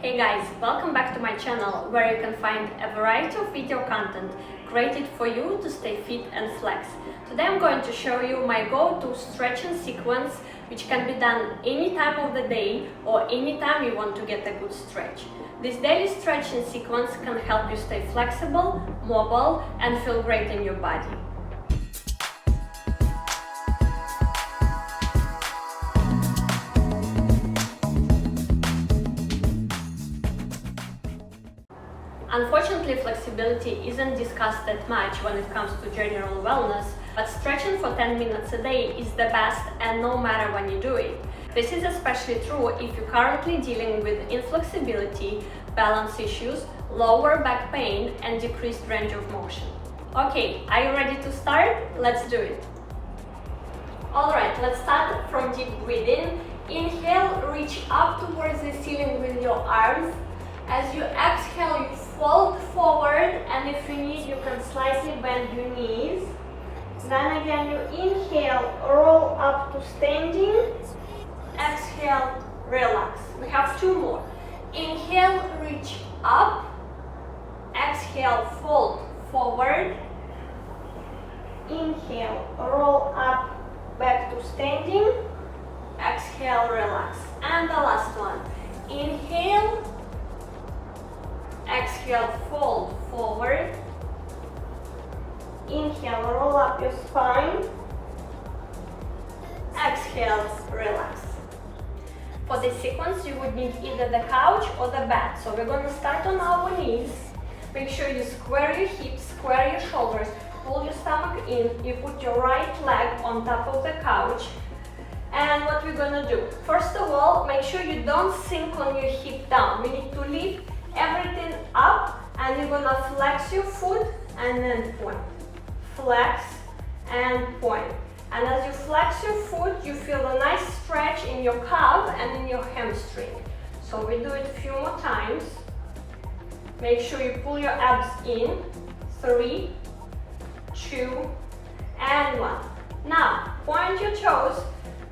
Hey guys, welcome back to my channel where you can find a variety of video content created for you to stay fit and flex. Today I'm going to show you my go-to stretching sequence, which can be done any time of the day or anytime you want to get a good stretch. This daily stretching sequence can help you stay flexible, mobile and feel great in your body. Unfortunately, flexibility isn't discussed that much when it comes to general wellness, but stretching for 10 minutes a day is the best, and no matter when you do it. This is especially true if you're currently dealing with inflexibility, balance issues, lower back pain, and decreased range of motion. Okay, are you ready to start? Let's do it. Alright, let's start from deep breathing. Inhale, reach up towards the ceiling with your arms. As you exhale, you fold forward, and if you need, you can slightly bend your knees. Then again, you inhale, roll up to standing. Exhale, relax. We have two more. Inhale, reach up. Exhale, fold forward. Inhale, roll up, back to standing. Exhale, relax. And the last one. Inhale. Exhale, fold forward. Inhale, roll up your spine. Exhale, relax. For this sequence, you would need either the couch or the bed. So we're going to start on our knees. Make sure you square your hips, square your shoulders, pull your stomach in. You put your right leg on top of the couch. And what we're going to do? First of all, make sure you don't sink on your hip down. We need to lift everything up, and you're gonna flex your foot and then point. Flex and point. And as you flex your foot, you feel a nice stretch in your calf and in your hamstring. So we do it a few more times. Make sure you pull your abs in. 3, 2, and 1. Now, point your toes.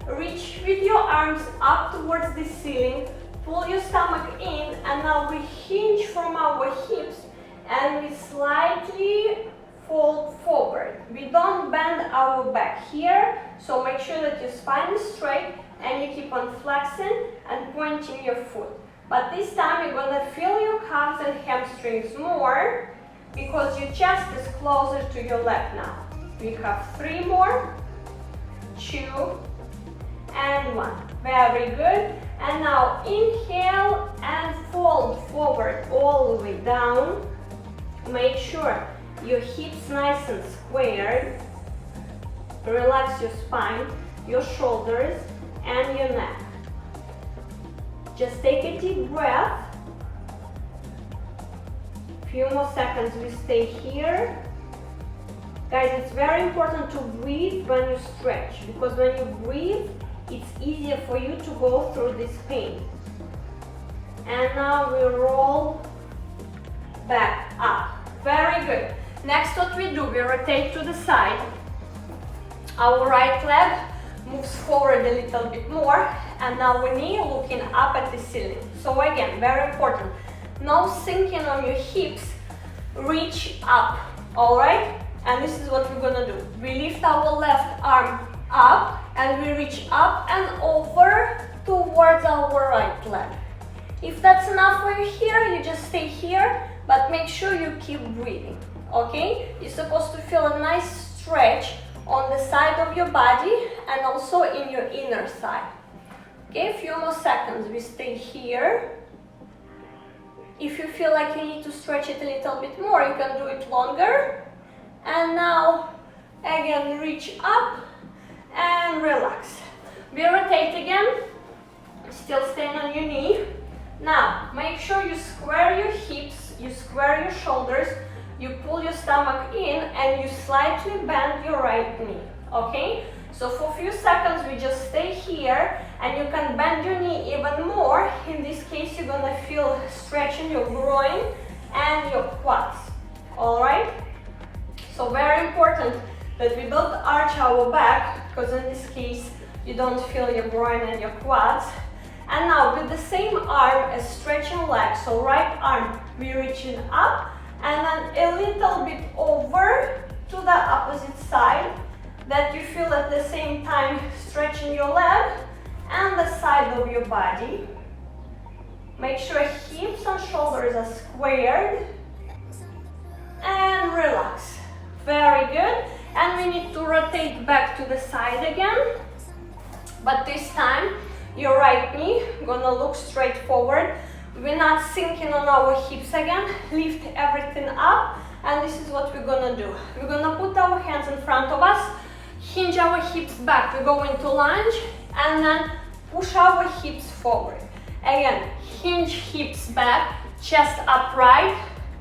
Reach with your arms up towards the ceiling. Pull your stomach in, and now we hinge from our hips and we slightly fold forward. We don't bend our back here, so make sure that your spine is straight and you keep on flexing and pointing your foot. But this time you're gonna feel your calves and hamstrings more because your chest is closer to your leg now. We have 3 more, 2, and 1. Very good. And now inhale and fold forward all the way down. Make sure your hips nice and squared. Relax your spine, your shoulders, and your neck. Just take a deep breath. Few more seconds, we stay here. Guys, it's very important to breathe when you stretch, because when you breathe, it's easier for you to go through this pain. And now we roll back up. Very good. Next, what we do, we rotate to the side. Our right leg moves forward a little bit more, and now our knee looking up at the ceiling. So again, very important. No sinking on your hips. Reach up. All right? And this is what we're gonna do. We lift our left arm up, and we reach up and over towards our right leg. If that's enough for you here, you just stay here, but make sure you keep breathing, okay? You're supposed to feel a nice stretch on the side of your body and also in your inner side. Okay, a few more seconds, we stay here. If you feel like you need to stretch it a little bit more, you can do it longer. And now, again, reach up and relax. We rotate again, still staying on your knee. Now, make sure you square your hips, you square your shoulders, you pull your stomach in, and you slightly bend your right knee, okay? So for a few seconds, we just stay here, and you can bend your knee even more. In this case, you're gonna feel stretching your groin and your quads, all right? So very important that we don't arch our back, because in this case you don't feel your groin and your quads. And now with the same arm as stretching your leg. So right arm, we're reaching up, and then a little bit over to the opposite side, that you feel at the same time stretching your leg and the side of your body. Make sure hips and shoulders are squared, and relax. Very good. And we need to rotate back to the side again, but this time your right knee gonna look straight forward. We're not sinking on our hips again. Lift everything up, and this is what we're gonna do. We're gonna put our hands in front of us, hinge our hips back. We're going to lunge, and then push our hips forward. Again, hinge hips back, chest upright,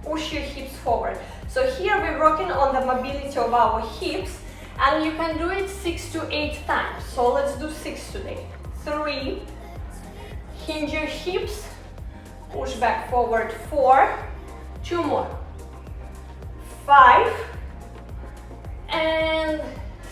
push your hips forward. So here we're working on the mobility of our hips, and you can do it 6 to 8 times. So let's do 6 today. 3, hinge your hips, push back forward. 4, 2 more. 5, and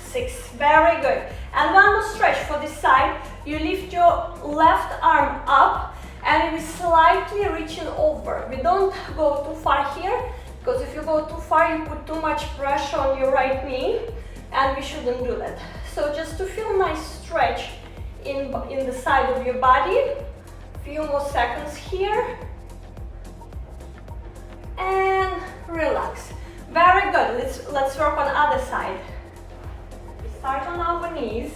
6. Very good. And one more stretch for this side. You lift your left arm up, and we're slightly reaching over. We don't go too far here, because if you go too far, you put too much pressure on your right knee, and we shouldn't do that. So just to feel nice stretch in the side of your body. Few more seconds here. And relax. Very good. Let's work on other side. We start on our knees.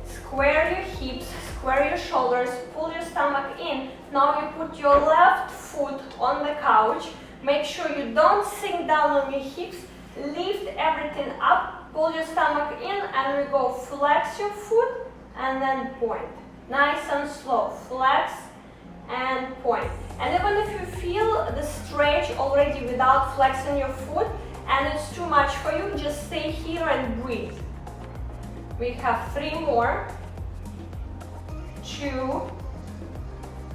Square your hips, square your shoulders, pull your stomach in. Now you put your left foot on the couch. Make sure you don't sink down on your hips. Lift everything up, pull your stomach in, and we go flex your foot and then point. Nice and slow. Flex and point. And even if you feel the stretch already without flexing your foot and it's too much for you, just stay here and breathe. We have 3 more. 2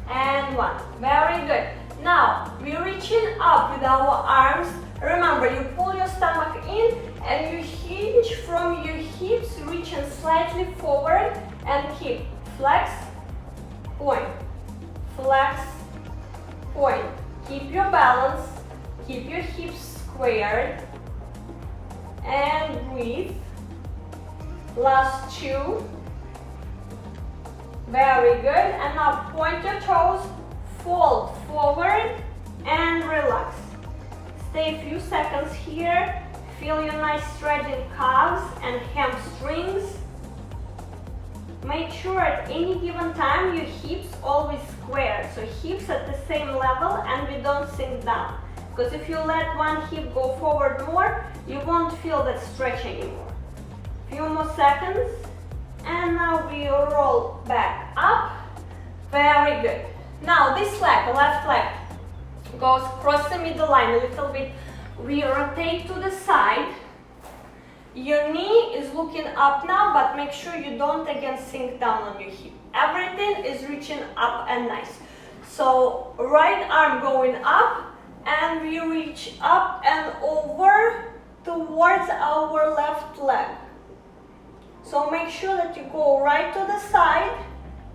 and 1. Very good. Now we're reaching up with our arms. Remember, you pull your stomach in and you hinge from your hips, reaching slightly forward, and keep flex, point, flex, point. Keep your balance, keep your hips squared, and breathe. Last 2. Very good. And now point your toes, fold forward, and relax. Stay a few seconds here. Feel your nice stretch in calves and hamstrings. Make sure at any given time your hips always square. So hips at the same level, and we don't sink down. Because if you let one hip go forward more, you won't feel that stretch anymore. Few more seconds, and now we roll back up. Very good. Now this leg, left leg, goes across the middle line a little bit. We rotate to the side. Your knee is looking up now, but make sure you don't again sink down on your hip. Everything is reaching up and nice. So right arm going up, and we reach up and over towards our left leg. So make sure that you go right to the side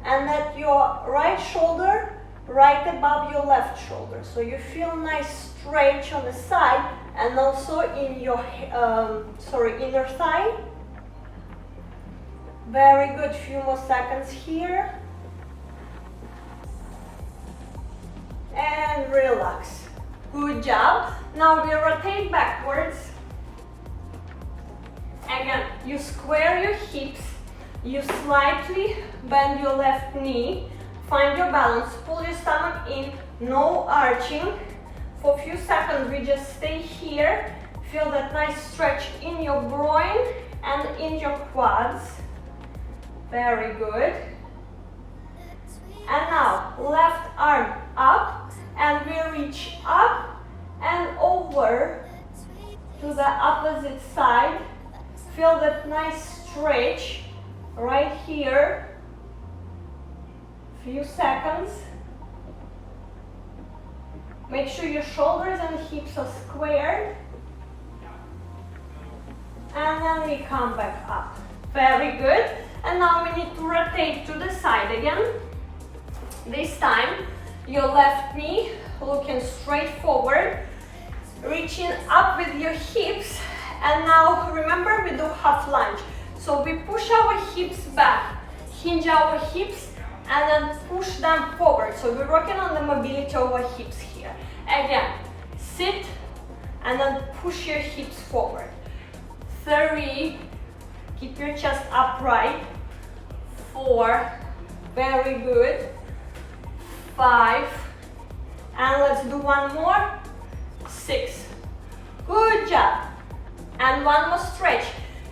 and that your right shoulder right above your left shoulder. So you feel nice stretch on the side and also in your inner thigh. Very good. Few more seconds here. And relax. Good job. Now we rotate backwards. Again, you square your hips, you slightly bend your left knee, find your balance, pull your stomach in, no arching. For a few seconds we just stay here, feel that nice stretch in your groin and in your quads. Very good. And now left arm up, and we reach up and over to the opposite side. Feel that nice stretch right here. Few seconds. Make sure your shoulders and hips are squared. And then we come back up. Very good. And now we need to rotate to the side again. This time your left knee, looking straight forward, reaching up with your hips. And now remember, we do half lunge. So we push our hips back, hinge our hips, and then push them forward. So we're working on the mobility of our hips here. Again, sit and then push your hips forward. 3, keep your chest upright. 4, very good. 5, and let's do one more. 6, good job. And one more stretch.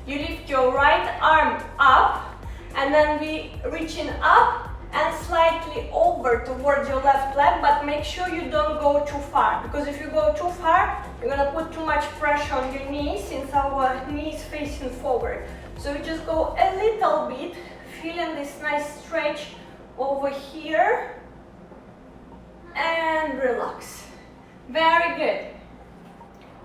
You lift your right arm up, and then we reaching up and slightly over towards your left leg, but make sure you don't go too far, because if you go too far, you're gonna put too much pressure on your knees since our knees facing forward. So you just go a little bit, feeling this nice stretch over here, and relax. Very good.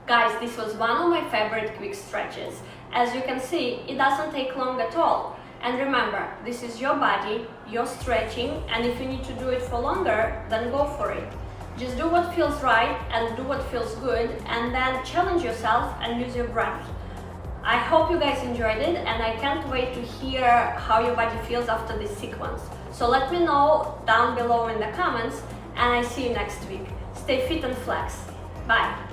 Guys, this was one of my favorite quick stretches. As you can see, it doesn't take long at all. And remember, this is your body, you're stretching, and if you need to do it for longer, then go for it. Just do what feels right and do what feels good, and then challenge yourself and use your breath. I hope you guys enjoyed it, and I can't wait to hear how your body feels after this sequence. So let me know down below in the comments, and I see you next week. Stay fit and flex. Bye.